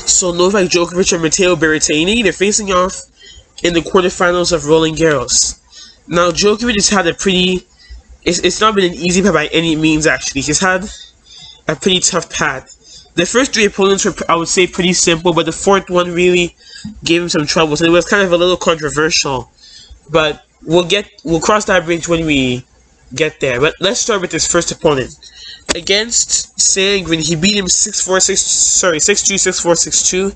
So Novak Djokovic and Matteo Berrettini, they're facing off in the quarterfinals of Roland Garros. Now Djokovic has had a pretty, it's not been an easy path by any means actually. He's had a pretty tough path. The first 3 opponents were, I would say, pretty simple, but the 4th one really gave him some trouble. So it was kind of a little controversial. But we'll cross that bridge when we get there. But let's start with his first opponent. Against Sandgren, he beat him 6-2, 6-4, 6-2.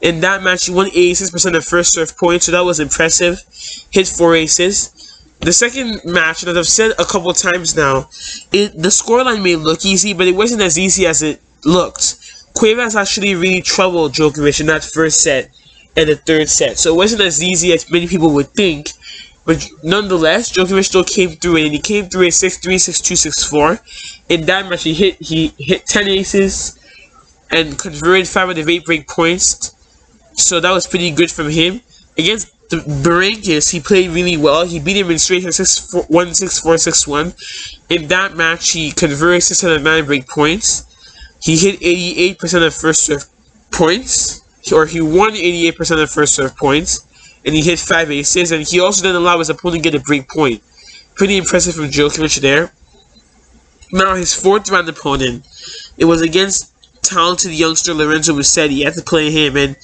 In that match, he won 86% of first serve points, so that was impressive. Hit 4 aces. The second match, and as I've said a couple times now, the scoreline may look easy, but it wasn't as easy as it looked. Cuevas actually really troubled Djokovic in that first set and the third set, so it wasn't as easy as many people would think. But nonetheless, Djokovic still came through it, and he came through it 6-3, 6-2, 6-4. In that match, he hit 10 aces and converted 5 out of 8 break points, so that was pretty good from him. Against the Berankis, he played really well. He beat him in straight 6-4, 6-4, 6-1. In that match, he converted 6 out of 9 break points. He hit 88% of first serve points, or he won 88% of first serve points, and he hit 5 aces, and he also didn't allow his opponent to get a break point. Pretty impressive from Djokovic there. Now, his 4th round opponent, it was against talented youngster Lorenzo Musetti. He had to play him, and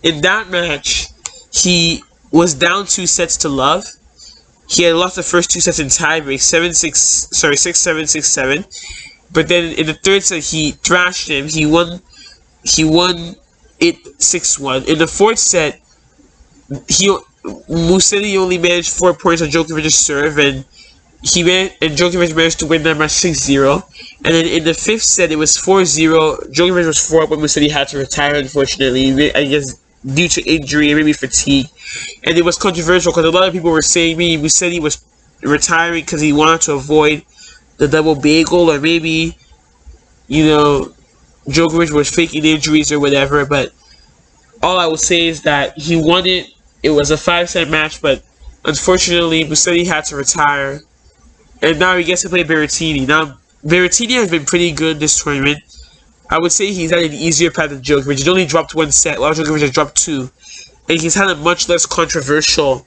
in that match, he was down 2 sets to love. He had lost the first 2 sets in tiebreak, 6-7, 6-7. But then in the third set, he thrashed him. He won it 6-1. In the 4th set, Musetti only managed 4 points on Djokovic's serve, and Djokovic managed to win that match 6-0. And then in the 5th set, it was 4-0. Djokovic was 4-up, but Musetti had to retire, unfortunately, I guess due to injury and maybe fatigue. And it was controversial because a lot of people were saying maybe Musetti was retiring because he wanted to avoid the double bagel, or maybe, Djokovic was faking injuries or whatever. But all I will say is that he won it. It was a 5-set match, but unfortunately, Musetti had to retire. And now he gets to play Berrettini. Now, Berrettini has been pretty good this tournament. I would say he's had an easier path than Djokovic. He's only dropped 1 set, while Djokovic has dropped 2. And he's had a much less controversial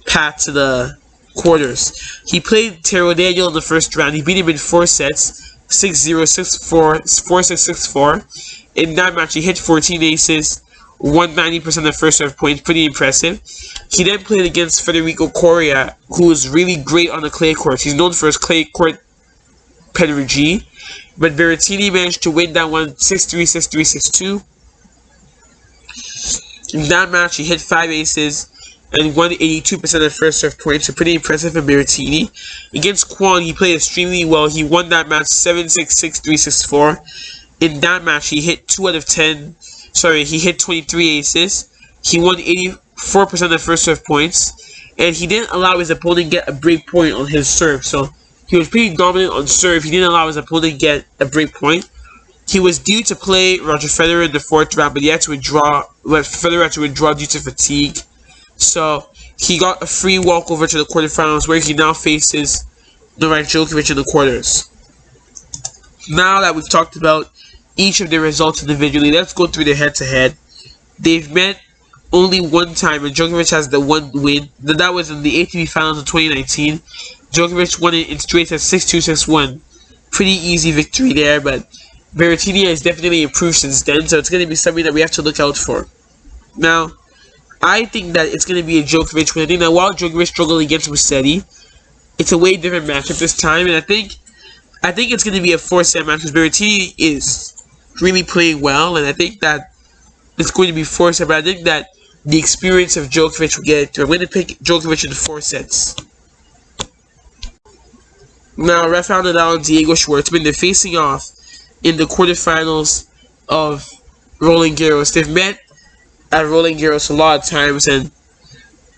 path to the quarters. He played Taro Daniel in the first round. He beat him in 4 sets, 6-0, 6-4, 4-6, 6-4. In that match, he hit 14 aces, won 90% of first serve points. Pretty impressive. He then played against Federico Coria, who is really great on the clay courts. He's known for his clay court pedigree. But Berrettini managed to win that one 6-3, 6-3, 6-2. In that match, he hit 5 aces and won 82% of first serve points. So pretty impressive for Berrettini. Against Kwon, he played extremely well. He won that match 7-6, 6-3, 6-4. In that match, he hit 2 out of 10. He hit 23 aces. He won 84% of first serve points. And he didn't allow his opponent get a break point on his serve. So he was pretty dominant on serve. He didn't allow his opponent get a break point. He was due to play Roger Federer in the 4th round, but he had to withdraw. Federer had to withdraw due to fatigue. So he got a free walkover to the quarterfinals, where he now faces Novak Djokovic in the quarters. Now that we've talked about each of their results individually, let's go through the head-to-head. They've met only 1 time, and Djokovic has the 1 win. That was in the ATP Finals of 2019. Djokovic won it in straight at 6-2, 6-1. Pretty easy victory there, but Berrettini has definitely improved since then, so it's going to be something that we have to look out for. Now, I think that it's going to be a Djokovic win. I think that while Djokovic struggled against Musetti, it's a way different matchup this time, and I think it's going to be a 4-set match because Berrettini is really playing well, and I think that it's going to be 4-set, but I think that the experience of Djokovic will get it through. I'm going to pick Djokovic in 4 sets. Now, Rafael Nadal and Diego Schwartzman, they're facing off in the quarterfinals of Roland Garros. They've met at Roland Garros a lot of times, and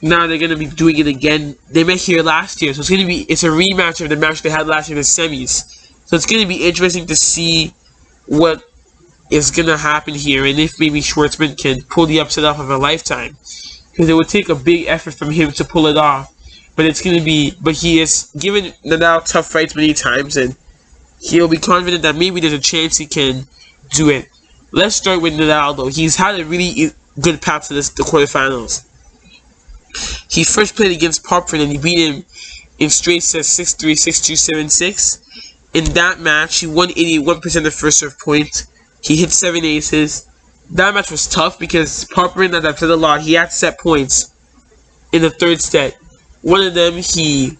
now they're going to be doing it again. They met here last year, so it's a rematch of the match they had last year in the semis. So it's going to be interesting to see what is going to happen here, and if maybe Schwartzman can pull the upset off of a lifetime, because it would take a big effort from him to pull it off. But he has given Nadal tough fights many times, and he'll be confident that maybe there's a chance he can do it. Let's start with Nadal, though. He's had a really good path to the quarterfinals. He first played against Popford and he beat him in straight sets 6-3, 6-2, 7-6. In that match, he won 81% of the first serve point. He hit 7 aces. That match was tough because Popford, as I've said a lot, he had set points in the third set. One of them he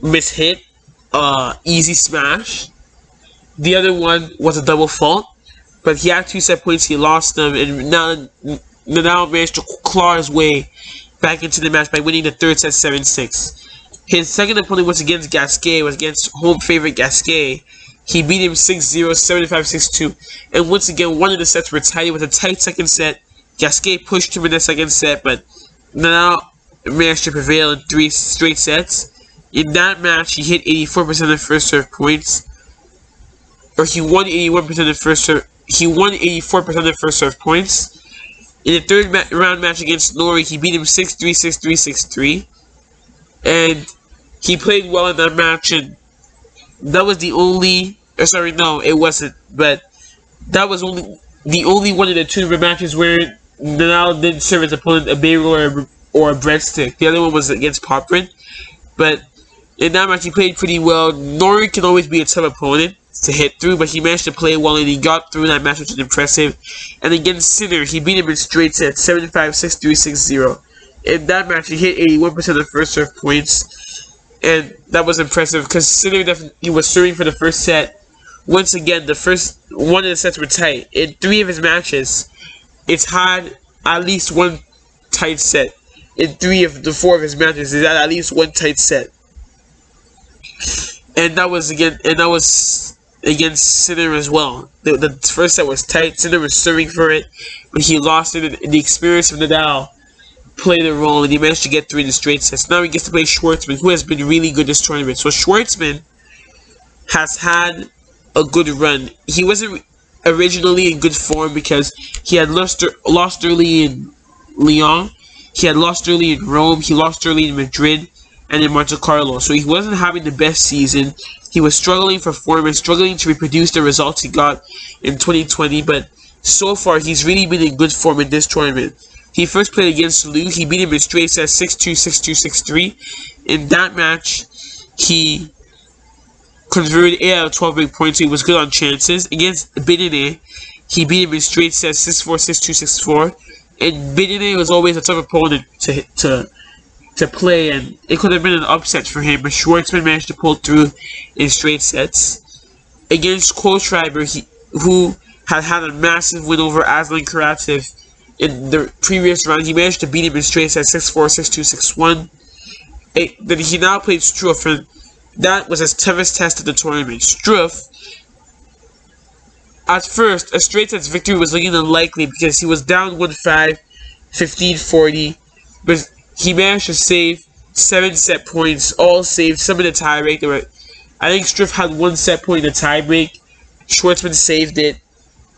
mishit, easy smash. The other one was a double fault, but he had 2 set points, he lost them, and now Nadal managed to claw his way back into the match by winning the third set 7-6. His second opponent was against Gasquet, was against home favorite Gasquet. He beat him 6-0, 7-5, 6-2, and once again, one of the sets were tight. It was a tight second set. Gasquet pushed him in the second set, but Nadal managed to prevail in 3 straight sets. In that match, he hit 84% of the first serve points, or he won 81% of the first serve. He won 84% of the first serve points. In the third round match against Norrie, he beat him 6-3, 6-3, 6-3, and he played well in that match. And that was the only. Sorry, no, it wasn't. But that was the only one of the tournament matches where Nadal didn't serve his opponent a bagel or a breadstick. The other one was against Popford. But in that match, he played pretty well. Norrie can always be a tough opponent to hit through, but he managed to play well and he got through that match, which was impressive. And against Sinner, he beat him in straight sets 7-5, 6-3, 6-0. In that match, he hit 81% of the first serve points, and that was impressive because Sinner definitely was serving for the first set. Once again, the first one of the sets were tight. In 3 of his matches, it's had at least one tight set. In 3 of the 4 of his matches, it's had at least one tight set. And that was against Sinner as well. The first set was tight. Sinner was serving for it, but he lost it. And the experience of Nadal played a role, and he managed to get through in the straight sets. Now he gets to play Schwartzman, who has been really good this tournament. So Schwartzman has had a good run. He wasn't originally in good form because he had lost early in Lyon. He had lost early in Rome. He lost early in Madrid and in Monte Carlo. So he wasn't having the best season. He was struggling for form and struggling to reproduce the results he got in 2020. But so far, he's really been in good form in this tournament. He first played against Lou. He beat him in straight sets 6-2, 6-2, 6-3. In that match, he converted 8 out of 12 big points, so he was good on chances. Against Bidene, he beat him in straight sets 6-4, 6-2, 6-4. And Bidene was always a tough opponent to play, and it could have been an upset for him, but Schwartzman managed to pull through in straight sets. Against Kohlschreiber, who had a massive win over Aslan Karatsev in the previous round, he managed to beat him in straight sets 6-4, 6-2, 6-1. Then he now played Struff, and that was his toughest test of the tournament. Struff, at first, a straight sets victory was looking unlikely because he was down 1-5, 15-40, but he managed to save 7 set points, all saved, some in the tiebreak. I think Struff had 1 set point in the tiebreak. Schwartzman saved it,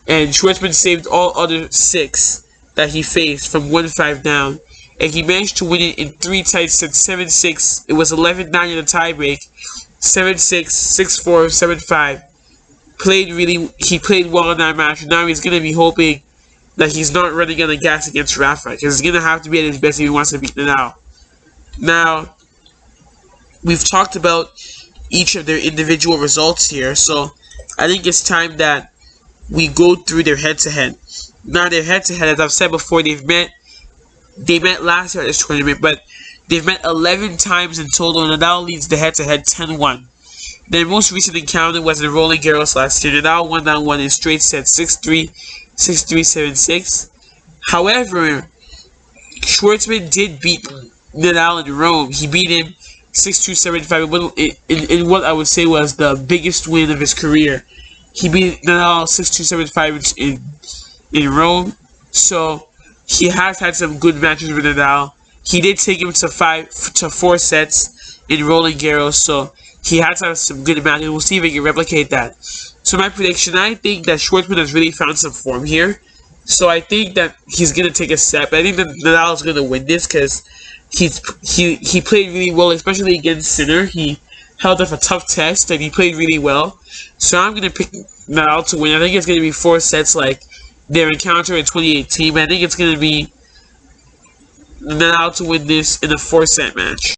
and Schwartzman saved all other 6 that he faced from 1-5 down. And he managed to win it in 3 tight sets, 7-6. It was 11-9 in the tiebreak, 7-6, 6-4, 7-5. He played well in that match. Now he's going to be hoping that he's not running on the gas against Rafa, because he's going to have to be at his best if he wants to beat Nadal. Now, we've talked about each of their individual results here, so I think it's time that we go through their head-to-head. Now, their head-to-head, as I've said before, they met last year at this tournament, but they've met 11 times in total, and Nadal leads the head-to-head 10-1. Their most recent encounter was in Roland Garros last year. Nadal won that one in straight sets 6-3, 6-3, 7-6. However, Schwartzman did beat Nadal in Rome. He beat him 6-2, 7-5 in what I would say was the biggest win of his career. He beat Nadal 6-2, 7-5 in Rome. So he has had some good matches with Nadal. He did take him to 4 sets in Roland Garros. So he has had some good matches. We'll see if he can replicate that. So my prediction, I think that Schwartzman has really found some form here. So I think that he's going to take a step. I think that Nadal is going to win this because he played really well, especially against Sinner. He held up a tough test and he played really well. So I'm going to pick Nadal to win. I think it's going to be 4 sets like their encounter in 2018, but I think it's going to be Nadal to win this in a 4-set match.